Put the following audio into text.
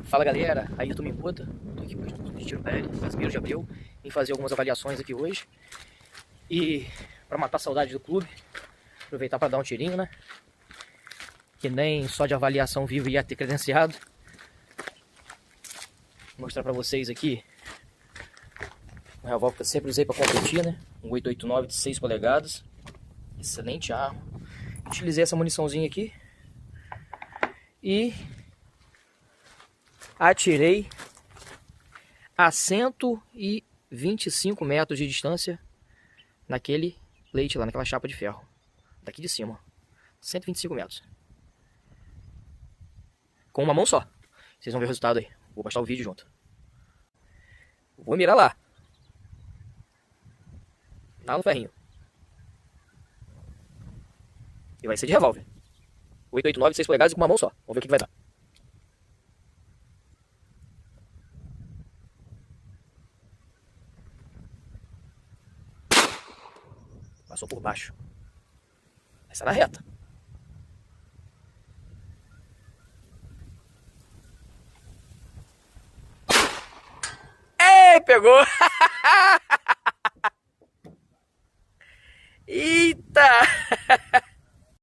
Fala galera, Ayrton Mimota, tô aqui hoje no Tiro PL, Casimiro de Abreu, vim fazer algumas avaliações aqui hoje e para matar a saudade do clube, aproveitar para dar um tirinho, né? Que nem só de avaliação vivo ia ter credenciado. Vou mostrar para vocês aqui um revólver que eu sempre usei para competir, né? Um 889 de 6 polegadas, excelente arma. Utilizei essa muniçãozinha aqui e atirei a 125 metros de distância naquele plate lá, naquela chapa de ferro. Daqui de cima. 125 metros. Com uma mão só. Vocês vão ver o resultado aí. Vou postar o vídeo junto. Vou mirar lá. Lá no ferrinho. E vai ser de revólver. 889 de 6 polegadas com uma mão só. Vamos ver o que vai dar. Passou por baixo. Essa é na reta. Ei, pegou! Eita!